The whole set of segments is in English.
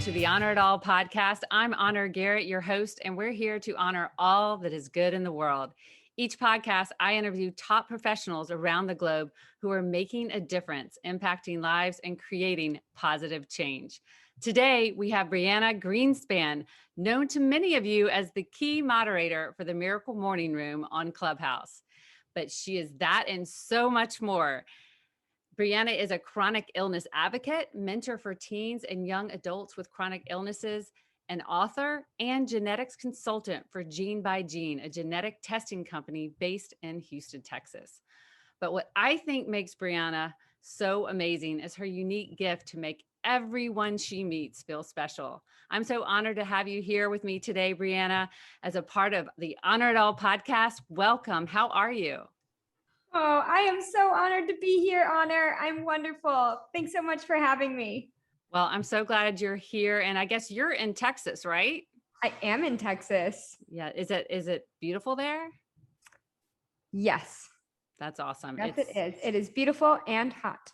to the Honor It All podcast. I'm Honor Garrett, your host, and we're here to honor all that is good in the world. Each podcast, I interview top professionals around the globe who are making a difference, impacting lives, and creating positive change. Today, we have Brianna Greenspan, known to many of you as the key moderator for the Miracle Morning Room on Clubhouse. But she is that and so much more. Brianna is a chronic illness advocate, mentor for teens and young adults with chronic illnesses, an author and genetics consultant for Gene by Gene, a genetic testing company based in Houston, Texas. But what I think makes Brianna so amazing is her unique gift to make everyone she meets feel special. I'm so honored to have you here with me today, Brianna, as a part of the Honor It All podcast. Welcome. How are you? Oh, I am so honored to be here, Honor. I'm wonderful. Thanks so much for having me. Well, I'm so glad you're here. And I guess you're in Texas, right? I am in Texas. Yeah. Is it beautiful there? Yes. That's awesome. Yes, it is. It is beautiful and hot.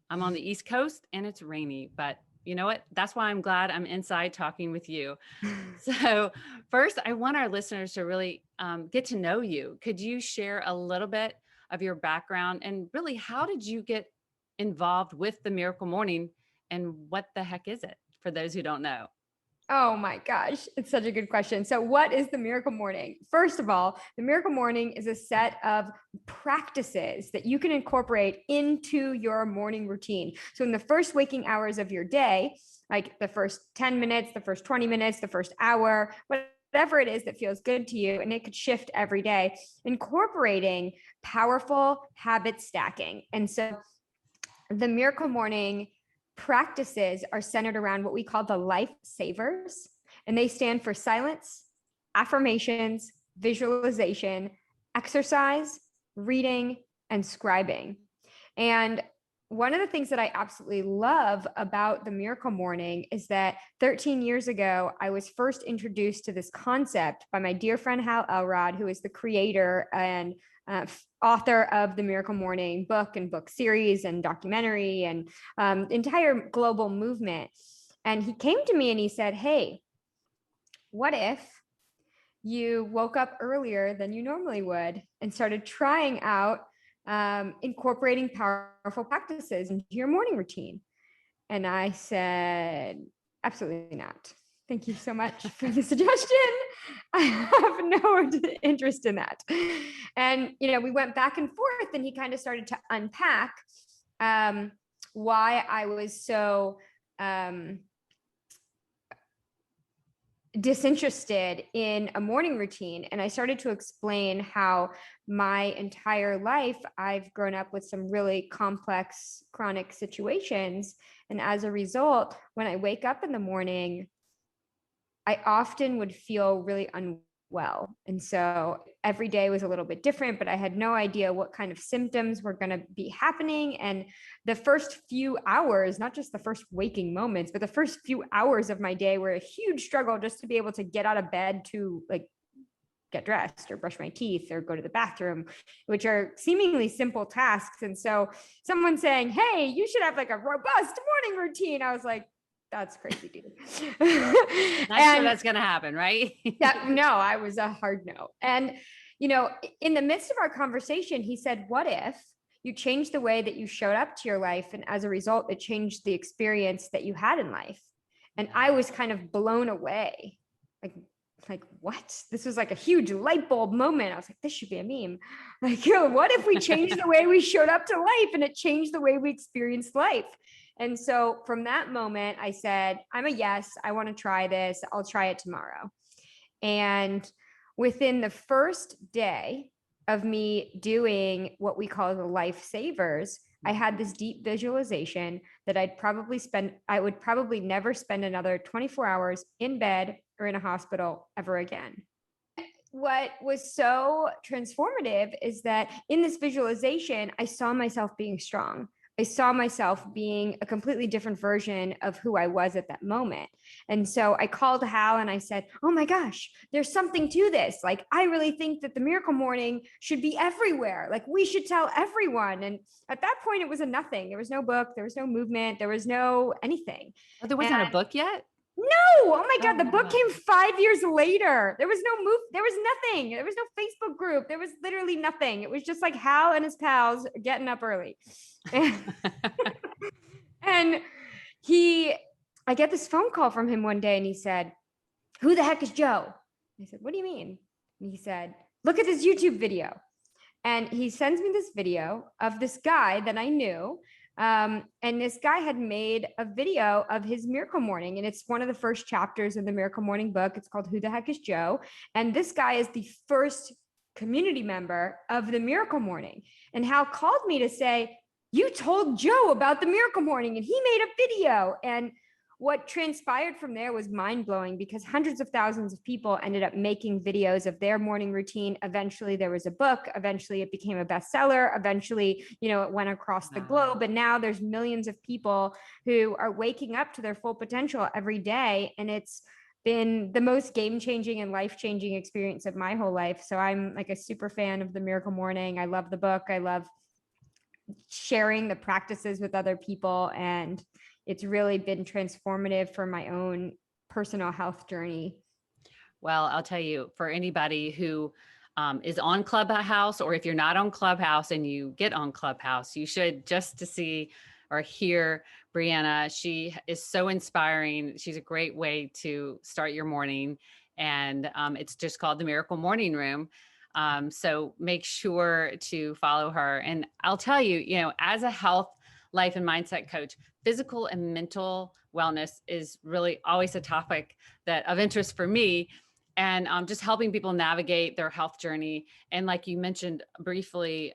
I'm on the East Coast and it's rainy, but you know what? That's why I'm glad I'm inside talking with you. So first, I want our listeners to really get to know you. Could you share a little bit of your background and really how did you get involved with the Miracle Morning and what the heck is it for those who don't know? Oh my gosh, it's such a good question. So what is the Miracle Morning? First of all, the Miracle Morning is a set of practices that you can incorporate into your morning routine. So in the first waking hours of your day, like the first 10 minutes, the first 20 minutes, the first hour, whatever it is that feels good to you, and it could shift every day, incorporating powerful habit stacking. And so the Miracle Morning practices are centered around what we call the Life-Savers, and they stand for silence, affirmations, visualization, exercise, reading, and scribing. And one of the things that I absolutely love about the Miracle Morning is that 13 years ago, I was first introduced to this concept by my dear friend Hal Elrod, who is the creator and author of the Miracle Morning book and book series and documentary and entire global movement. And he came to me and he said, hey, what if you woke up earlier than you normally would and started trying out incorporating powerful practices into your morning routine? And I said, absolutely not. Thank you so much for the suggestion. I have no interest in that. And, we went back and forth and he kind of started to unpack why I was so disinterested in a morning routine. And I started to explain how my entire life, I've grown up with some really complex chronic situations. And as a result, when I wake up in the morning, I often would feel really unwell. And so every day was a little bit different, but I had no idea what kind of symptoms were going to be happening. And the first few hours, not just the first waking moments, but the first few hours of my day were a huge struggle just to be able to get out of bed to get dressed or brush my teeth or go to the bathroom, which are seemingly simple tasks. And so someone saying, hey, you should have a robust morning routine, I was like, that's crazy, dude. Not sure that's going to happen, right? No, I was a hard no. And, in the midst of our conversation, he said, what if you changed the way that you showed up to your life? And as a result, it changed the experience that you had in life. And I was kind of blown away. Like what? This was like a huge light bulb moment. I was like, this should be a meme. What if we changed the way we showed up to life and it changed the way we experienced life? And so from that moment, I said, I'm a yes, I want to try this. I'll try it tomorrow. And within the first day of me doing what we call the Life-Savers, I had this deep visualization that I would probably never spend another 24 hours in bed or in a hospital ever again. What was so transformative is that in this visualization, I saw myself being strong. I saw myself being a completely different version of who I was at that moment. And so I called Hal and I said, oh my gosh, there's something to this. I really think that the Miracle Morning should be everywhere. We should tell everyone. And at that point, it was a nothing. There was no book. There was no movement. There was no anything. Oh, there wasn't a book yet? No, oh my God, the book wow. came 5 years later. There was no move, there was nothing. There was no Facebook group. There was literally nothing. It was just like Hal and his pals getting up early. And I get this phone call from him one day and he said, "Who the heck is Joe?" I said, "What do you mean?" And he said, "Look at this YouTube video." And he sends me this video of this guy that I knew. And this guy had made a video of his miracle morning. And it's one of the first chapters in the Miracle Morning book. It's called Who the Heck is Joe? And this guy is the first community member of the Miracle Morning. And Hal called me to say, "You told Joe about the Miracle Morning and he made a video." And what transpired from there was mind-blowing because hundreds of thousands of people ended up making videos of their morning routine. Eventually there was a book. Eventually it became a bestseller. Eventually, it went across the globe. And now there's millions of people who are waking up to their full potential every day. And it's been the most game-changing and life-changing experience of my whole life. So I'm like a super fan of the Miracle Morning. I love the book. I love sharing the practices with other people, and it's really been transformative for my own personal health journey. Well, I'll tell you, for anybody who is on Clubhouse, or if you're not on Clubhouse and you get on Clubhouse, you should, just to see or hear Brianna. She is so inspiring. She's a great way to start your morning. And it's just called the Miracle Morning Room. So make sure to follow her. And I'll tell you, as a health, life, and mindset coach, physical and mental wellness is really always a topic of interest for me. And just helping people navigate their health journey. And like you mentioned briefly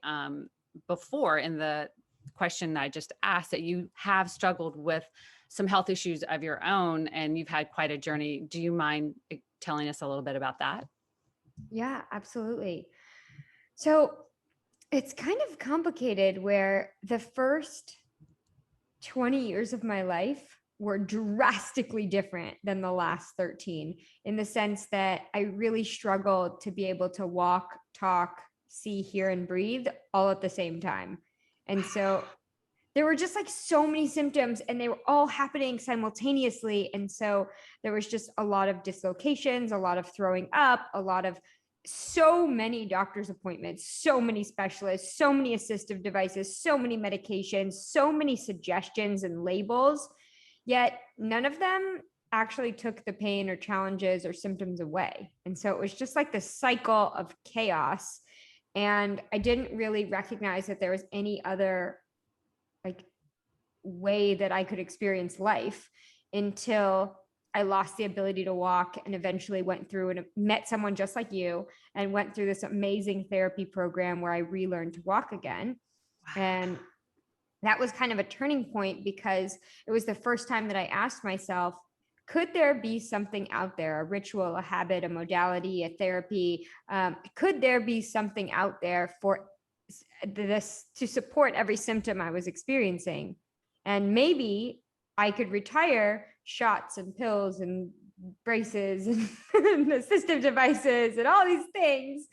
before in the question I just asked, that you have struggled with some health issues of your own and you've had quite a journey. Do you mind telling us a little bit about that? Yeah, absolutely. So it's kind of complicated where the first 20 years of my life were drastically different than the last 13, in the sense that I really struggled to be able to walk, talk, see, hear, and breathe all at the same time. And so there were just like so many symptoms and they were all happening simultaneously. And so there was just a lot of dislocations, a lot of throwing up, so many doctor's appointments, so many specialists, so many assistive devices, so many medications, so many suggestions and labels, yet none of them actually took the pain or challenges or symptoms away. And so it was just like this cycle of chaos. And I didn't really recognize that there was any other way that I could experience life until I lost the ability to walk and eventually went through and met someone just like you and went through this amazing therapy program where I relearned to walk again. Wow. And that was kind of a turning point because it was the first time that I asked myself, could there be something out there, a ritual, a habit, a modality, a therapy? Could there be something out there for this to support every symptom I was experiencing? And maybe I could retire shots and pills and braces and assistive devices and all these things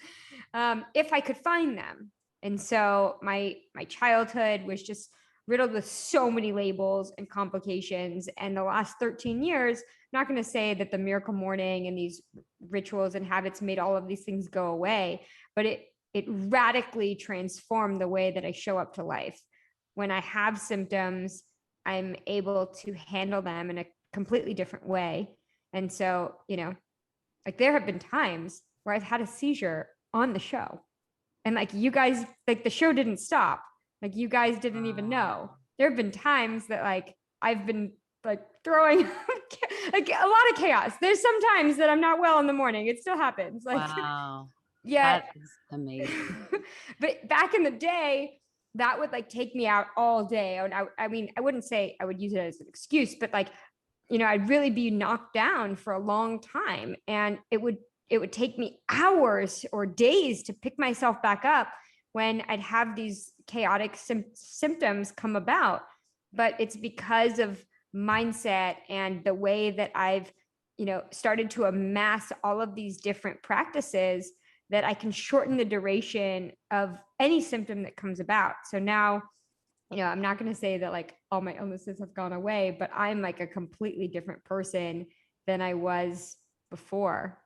if I could find them. And so my childhood was just riddled with so many labels and complications. And the last 13 years, I'm not going to say that the Miracle Morning and these rituals and habits made all of these things go away, but it radically transformed the way that I show up to life. When I have symptoms, I'm able to handle them in a completely different way. And so, there have been times where I've had a seizure on the show. And you guys, the show didn't stop. You guys didn't even know. There have been times that I've been throwing a lot of chaos. There's some times that I'm not well in the morning. It still happens. Wow. Yeah. That is amazing. But back in the day, that would take me out all day. And I wouldn't say I would use it as an excuse, but I'd really be knocked down for a long time. And it would take me hours or days to pick myself back up when I'd have these chaotic symptoms come about. But it's because of mindset and the way that I've, started to amass all of these different practices that I can shorten the duration of any symptom that comes about. So now, I'm not going to say that all my illnesses have gone away, but I'm a completely different person than I was before.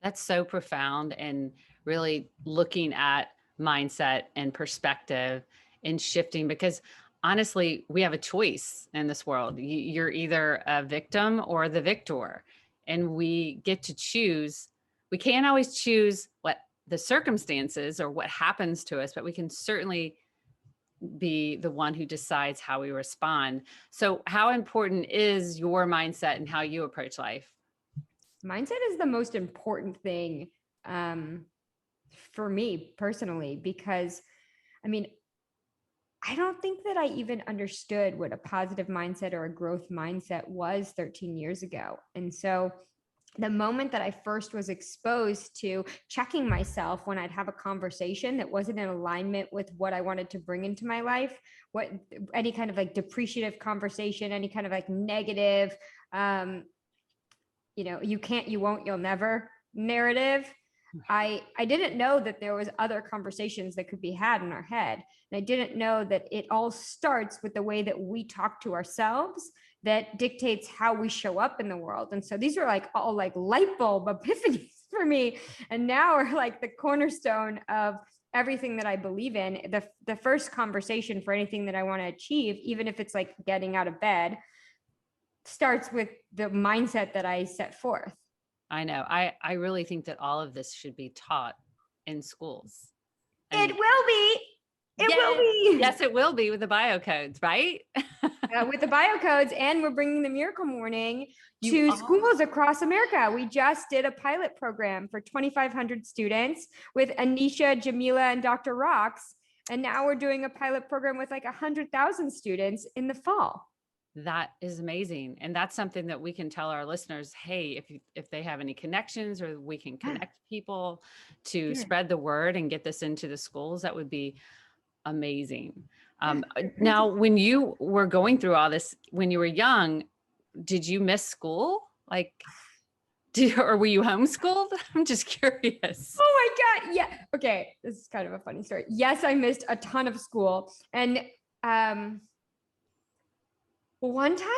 That's so profound, and really looking at mindset and perspective and shifting, because honestly, we have a choice in this world. You're either a victim or the victor, and we get to choose. We can't always choose what the circumstances or what happens to us, but we can certainly be the one who decides how we respond. So, how important is your mindset and how you approach life? Mindset is the most important thing for me personally, because I mean, I don't think that I even understood what a positive mindset or a growth mindset was 13 years ago. And so the moment that I first was exposed to checking myself when I'd have a conversation that wasn't in alignment with what I wanted to bring into my life, what any kind of like depreciative conversation, any kind of like negative, you can't, you won't, you'll never narrative. I didn't know that there was other conversations that could be had in our head. And I didn't know that it all starts with the way that we talk to ourselves that dictates how we show up in the world. And so these are like all like light bulb epiphanies for me. And now are like the cornerstone of everything that I believe in. The first conversation for anything that I want to achieve, even if it's like getting out of bed, starts with the mindset that I set forth. I know. I really think that all of this should be taught in schools. It will be. It will be. Yes, it will be with the bio codes, right? With the bio codes, and we're bringing the Miracle Morning to schools across America. We just did a pilot program for 2,500 students with Anisha, Jamila, and Dr. Rocks. And now we're doing a pilot program with like 100,000 students in the fall. That is amazing. And that's something that we can tell our listeners, hey, if they have any connections, or we can connect people to spread the word and get this into the schools, that would be amazing. Now, when you were going through all this, when you were young, did you miss school? Like, or were you homeschooled? I'm just curious. Oh my God. Yeah. Okay. This is kind of a funny story. Yes, I missed a ton of school. And one time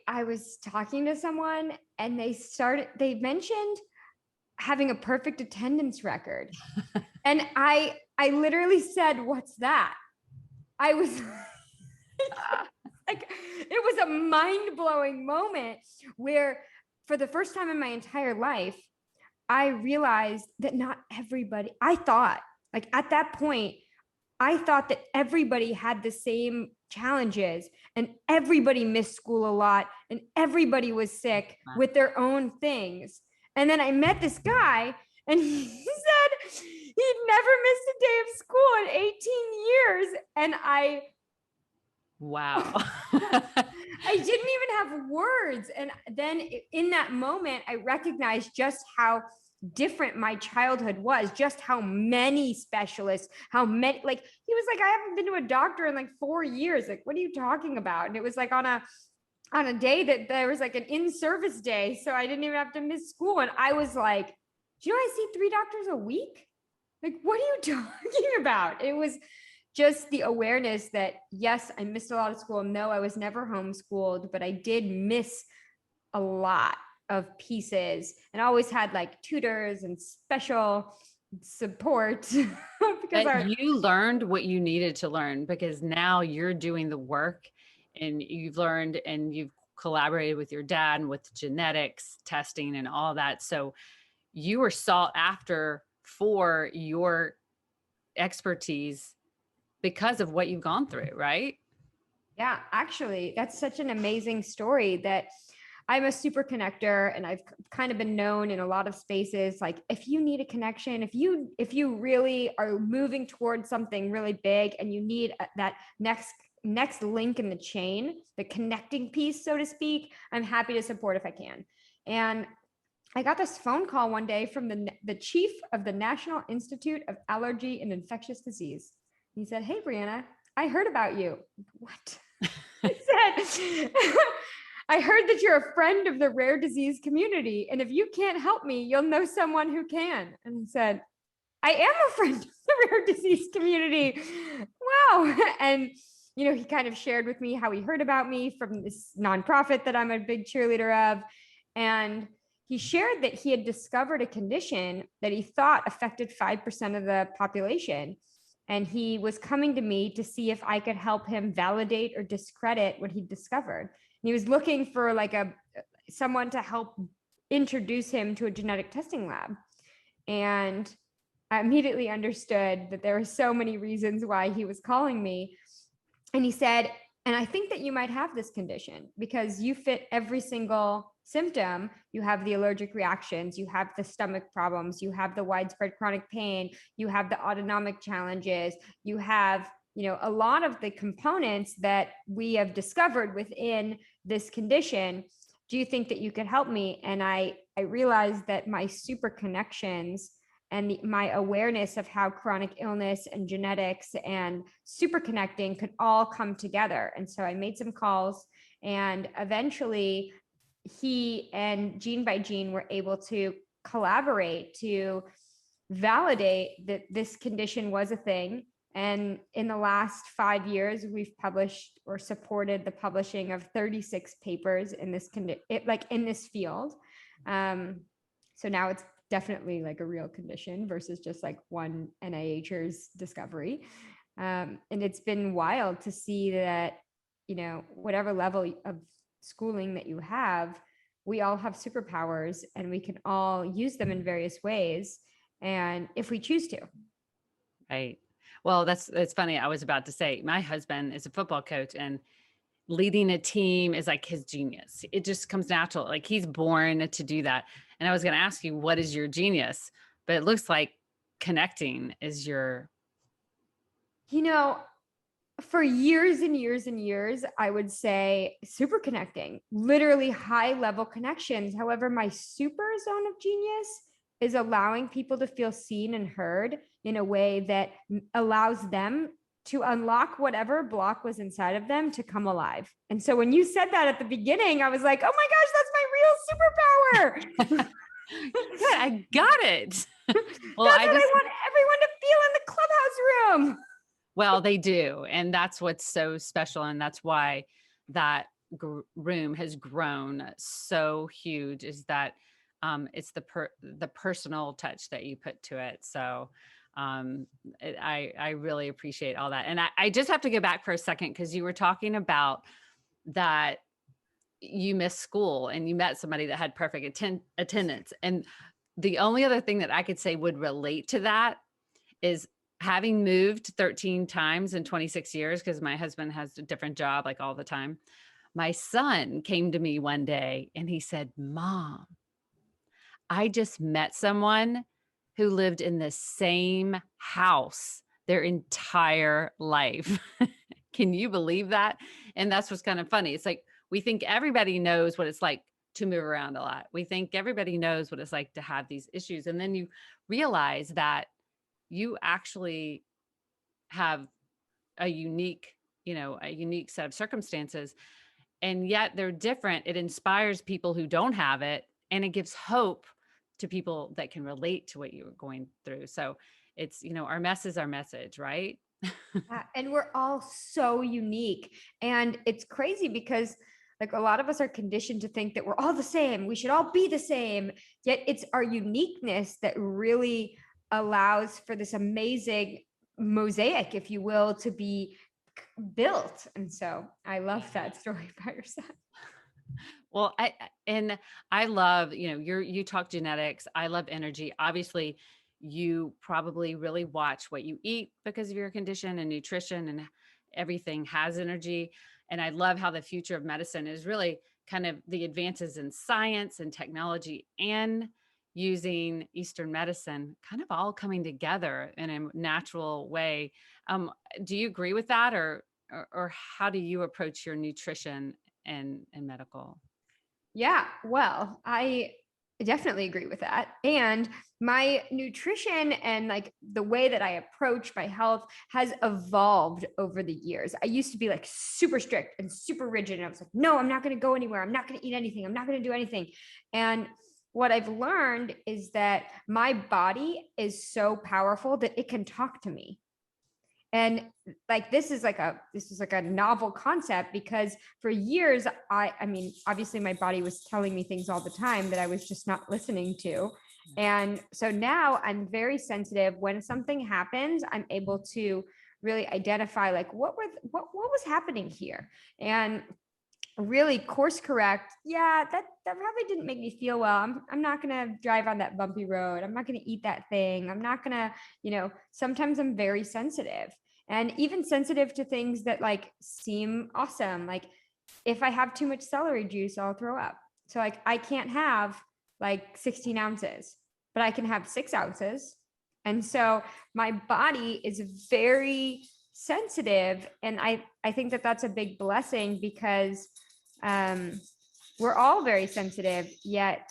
I was talking to someone and they mentioned having a perfect attendance record. And I literally said, "What's that?" I was like, it was a mind-blowing moment where for the first time in my entire life, I realized that not everybody, I thought, like at that point, I thought that everybody had the same challenges and everybody missed school a lot and everybody was sick with their own things. And then I met this guy and he said he'd never missed a day of school in 18 years. And wow. I didn't even have words. And then in that moment, I recognized just how different my childhood was, just how many specialists, how many, like, he was like, I haven't been to a doctor in like 4 years. Like, what are you talking about? And it was like on a day that there was like an in-service day. So I didn't even have to miss school. And I was like, do you know, I see 3 doctors a week? Like, what are you talking about? It was just the awareness that, yes, I missed a lot of school. No, I was never homeschooled, but I did miss a lot of pieces and always had like tutors and special support. Because you learned what you needed to learn, because now you're doing the work and you've learned and you've collaborated with your dad and with genetics testing and all that. So you were sought after for your expertise because of what you've gone through, right? Yeah, actually, that's such an amazing story that I'm a super connector and I've kind of been known in a lot of spaces. Like if you need a connection, if you really are moving towards something really big and you need that next link in the chain, the connecting piece, so to speak, I'm happy to support if I can. And I got this phone call one day from the chief of the National Institute of Allergy and Infectious Disease. He said, "Hey, Brianna, I heard about you." What? He said, "I heard that you're a friend of the rare disease community. And if you can't help me, you'll know someone who can." And I said, "I am a friend of the rare disease community." Wow. And, he kind of shared with me how he heard about me from this nonprofit that I'm a big cheerleader of. And he shared that he had discovered a condition that he thought affected 5% of the population. And he was coming to me to see if I could help him validate or discredit what he discovered. And he was looking for like someone to help introduce him to a genetic testing lab. And I immediately understood that there were so many reasons why he was calling me. And he said, and I think that you might have this condition because you fit every single symptom. You have the allergic reactions, you have the stomach problems, you have the widespread chronic pain, you have the autonomic challenges, you have, a lot of the components that we have discovered within this condition. Do you think that you could help me? And I realized that my super connections and my awareness of how chronic illness and genetics and super connecting could all come together. And so I made some calls, and eventually he and Gene by Gene were able to collaborate to validate that this condition was a thing. And in the last 5 years, we've published or supported the publishing of 36 papers in this in this field. So now it's definitely like a real condition versus just like one NIHers discovery. And it's been wild to see that, whatever level of schooling that you have, we all have superpowers and we can all use them in various ways. And if we choose to. Right. Well, that's funny. I was about to say, my husband is a football coach, and leading a team is like his genius. It just comes natural. Like he's born to do that. And I was going to ask you, what is your genius? But it looks like connecting is your. For years and years and years, I would say super connecting, literally high level connections. However, my super zone of genius is allowing people to feel seen and heard in a way that allows them to unlock whatever block was inside of them to come alive. And so when you said that at the beginning, I was like, oh my gosh, that's my real superpower. Good, I got it. Well, that's what I want everyone to feel in the Clubhouse room. Well, they do. And that's what's so special. And that's why that room has grown so huge, is that it's the personal touch that you put to it. So I really appreciate all that. And I just have to go back for a second, because you were talking about that you missed school and you met somebody that had perfect attendance. And the only other thing that I could say would relate to that is, having moved 13 times in 26 years, because my husband has a different job like all the time, my son came to me one day and he said, Mom, I just met someone who lived in the same house their entire life. Can you believe that? And that's what's kind of funny. It's like, we think everybody knows what it's like to move around a lot. We think everybody knows what it's like to have these issues. And then you realize that you actually have a unique set of circumstances, and yet they're different. It inspires people who don't have it, and it gives hope to people that can relate to what you were going through. So it's, our mess is our message, right? And we're all so unique. And it's crazy because like a lot of us are conditioned to think that we're all the same. We should all be the same. Yet it's our uniqueness that really allows for this amazing mosaic, if you will, to be built. And so I love that story by your son. Well, I love, you talk genetics. I love energy. Obviously, you probably really watch what you eat because of your condition, and nutrition and everything has energy. And I love how the future of medicine is really kind of the advances in science and technology and using Eastern medicine kind of all coming together in a natural way. Do you agree with that, or how do you approach your nutrition and medical? Yeah, well, I definitely agree with that. And my nutrition and like the way that I approach my health has evolved over the years. I used to be like super strict and super rigid. And I was like, no, I'm not going to go anywhere. I'm not going to eat anything. I'm not going to do anything. And what I've learned is that my body is so powerful that it can talk to me. And like, this is like a novel concept, because for years, I mean, obviously my body was telling me things all the time that I was just not listening to. And so now I'm very sensitive. When something happens, I'm able to really identify like what was happening here, and really course correct. Yeah, that probably didn't make me feel well. I'm not gonna drive on that bumpy road. I'm not gonna eat that thing. I'm not gonna, sometimes I'm very sensitive, and even sensitive to things that like seem awesome. Like if I have too much celery juice, I'll throw up. So like I can't have like 16 ounces, but I can have 6 ounces. And so my body is very sensitive. And I think that that's a big blessing, because we're all very sensitive, yet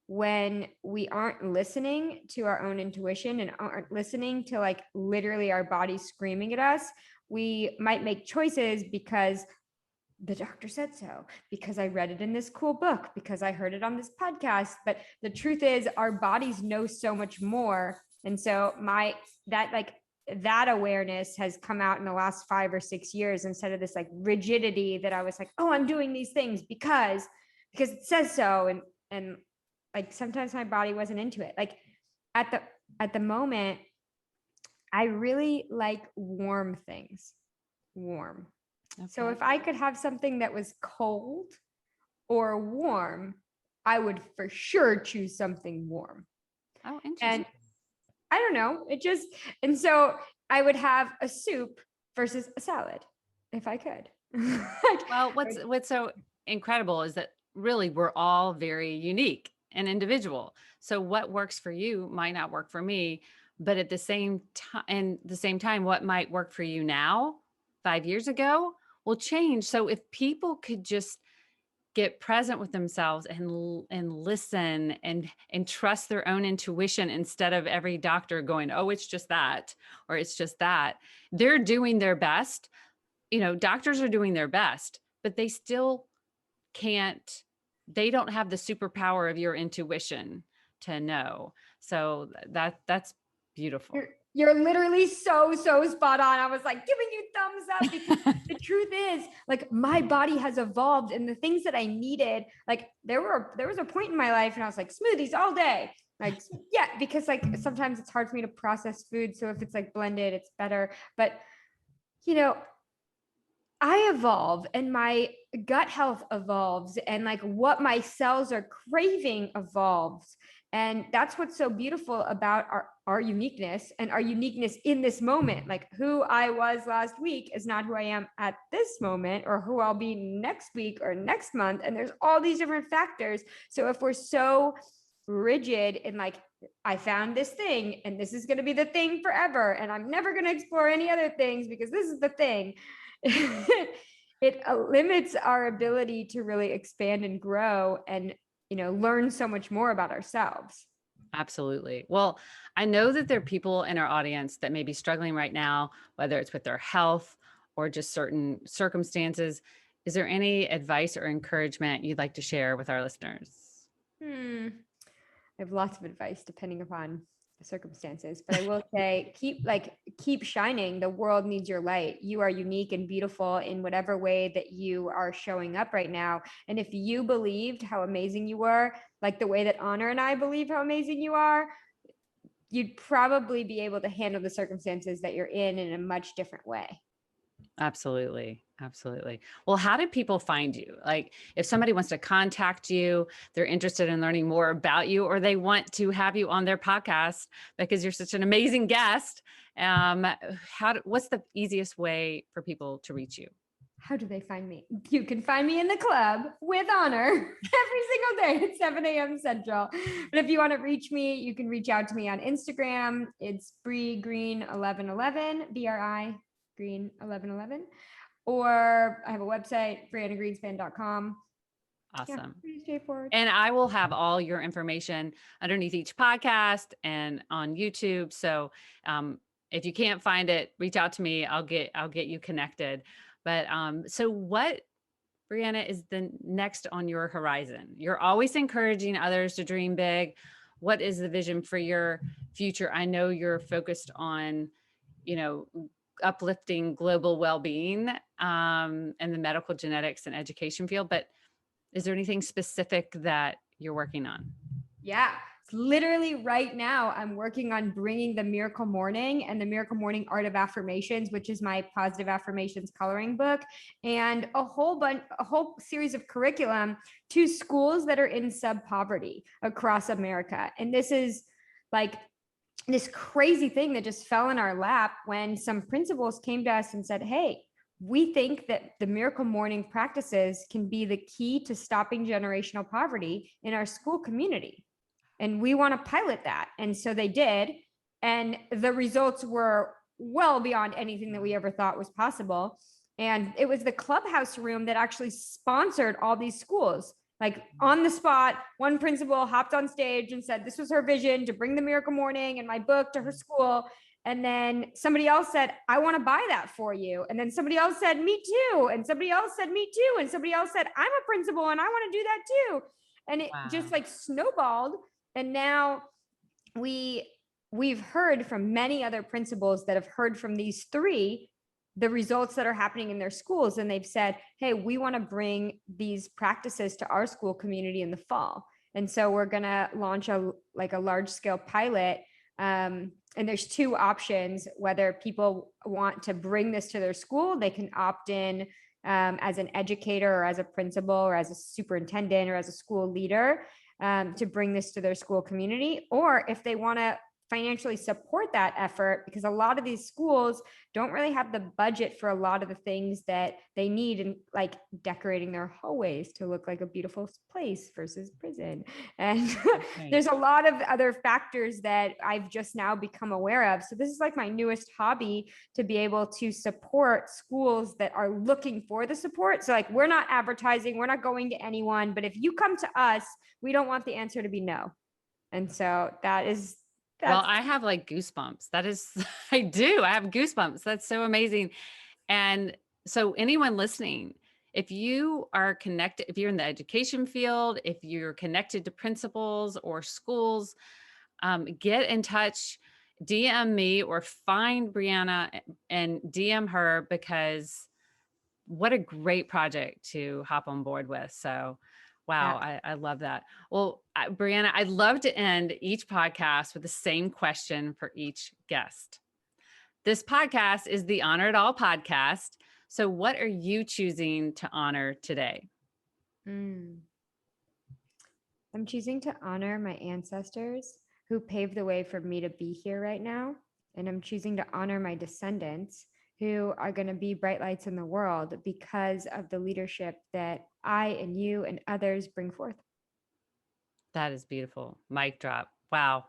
when we aren't listening to our own intuition and aren't listening to like literally our body screaming at us, we might make choices because the doctor said so, because I read it in this cool book, because I heard it on this podcast. But the truth is our bodies know so much more. And so that awareness has come out in the last 5 or 6 years, instead of this like rigidity that I was like, oh, I'm doing these things because it says so. And like sometimes my body wasn't into it. Like at the moment, I really like warm things. Warm. Okay. So if I could have something that was cold or warm, I would for sure choose something warm. Oh, interesting. And I don't know. And so I would have a soup versus a salad if I could. Well, what's so incredible is that really we're all very unique and individual. So what works for you might not work for me, but at the same time, what might work for you now, 5 years ago, will change. So if people could just get present with themselves and listen and trust their own intuition, instead of every doctor going, oh, it's just that, or it's just that. They're doing their best. Doctors are doing their best, but they still they don't have the superpower of your intuition to know. So that's beautiful. You're literally so spot on. I was like giving you thumbs up, because the truth is, like, my body has evolved, and the things that I needed, like there was a point in my life and I was like, smoothies all day. Like, yeah, because like sometimes it's hard for me to process food. So if it's like blended, it's better. But I evolve, and my gut health evolves, and like what my cells are craving evolves. And that's what's so beautiful about our uniqueness, and our uniqueness in this moment. Like who I was last week is not who I am at this moment, or who I'll be next week or next month. And there's all these different factors. So if we're so rigid in like, I found this thing and this is going to be the thing forever, and I'm never going to explore any other things because this is the thing, it limits our ability to really expand and grow and learn so much more about ourselves. Absolutely. Well, I know that there are people in our audience that may be struggling right now, whether it's with their health or just certain circumstances. Is there any advice or encouragement you'd like to share with our listeners? I have lots of advice depending upon the circumstances, but I will say keep shining. The world needs your light. You are unique and beautiful in whatever way that you are showing up right now. And if you believed how amazing you were, like the way that Honor and I believe how amazing you are, you'd probably be able to handle the circumstances that you're in a much different way. Absolutely. Absolutely. Well, how do people find you? Like if somebody wants to contact you, they're interested in learning more about you, or they want to have you on their podcast because you're such an amazing guest. What's the easiest way for people to reach you? How do they find me? You can find me in the club with Honor every single day at 7 a.m. Central. But if you want to reach me, you can reach out to me on Instagram. It's Bri Green 1111, BRI Green 1111. Or I have a website, BriannaGreenspan.com. Awesome. Yeah, pretty straightforward. And I will have all your information underneath each podcast and on YouTube. So if you can't find it, reach out to me. I'll get you connected. But so what, Brianna, is the next on your horizon? You're always encouraging others to dream big. What is the vision for your future? I know you're focused on, uplifting global well-being and the medical genetics and education field. But is there anything specific that you're working on? Yeah. Literally right now, I'm working on bringing the Miracle Morning and the Miracle Morning Art of Affirmations, which is my positive affirmations coloring book, and a whole series of curriculum to schools that are in sub-poverty across America. And this is like this crazy thing that just fell in our lap when some principals came to us and said, hey, we think that the Miracle Morning practices can be the key to stopping generational poverty in our school community. And we want to pilot that. And so they did. And the results were well beyond anything that we ever thought was possible. And it was the Clubhouse room that actually sponsored all these schools. Like on the spot, one principal hopped on stage and said this was her vision to bring the Miracle Morning and my book to her school. And then somebody else said, I want to buy that for you. And then somebody else said, me too. And somebody else said, me too. And somebody else said, I'm a principal and I want to do that too. And it just like snowballed. And now we've heard from many other principals that have heard from these three the results that are happening in their schools. And they've said, hey, we want to bring these practices to our school community in the fall. And so we're going to launch a large scale pilot. And there's two options, whether people want to bring this to their school, they can opt in as an educator or as a principal or as a superintendent or as a school leader to bring this to their school community. Or if they want to financially support that effort, because a lot of these schools don't really have the budget for a lot of the things that they need, and like decorating their hallways to look like a beautiful place versus prison. And there's a lot of other factors that I've just now become aware of. So this is like my newest hobby, to be able to support schools that are looking for the support. So like, we're not advertising, we're not going to anyone, but if you come to us, we don't want the answer to be no. And so that's well, I have like goosebumps. That is, I do. I have goosebumps. That's so amazing. And so anyone listening, if you are connected, if you're in the education field, if you're connected to principals or schools, get in touch, DM me or find Brianna and DM her, because what a great project to hop on board with. So wow, I love that. Well, Brianna, I'd love to end each podcast with the same question for each guest. This podcast is the Honor It All podcast. So what are you choosing to honor today? I'm choosing to honor my ancestors who paved the way for me to be here right now. And I'm choosing to honor my descendants who are going to be bright lights in the world because of the leadership that I and you and others bring forth. That is beautiful. Mic drop. Wow.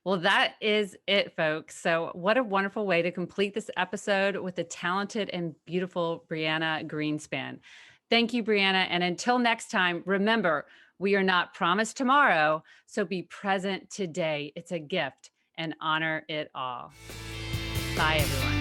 Well, that is it, folks. So what a wonderful way to complete this episode with the talented and beautiful Brianna Greenspan. Thank you, Brianna. And until next time, remember, we are not promised tomorrow, so be present today. It's a gift, and honor it all. Bye, everyone.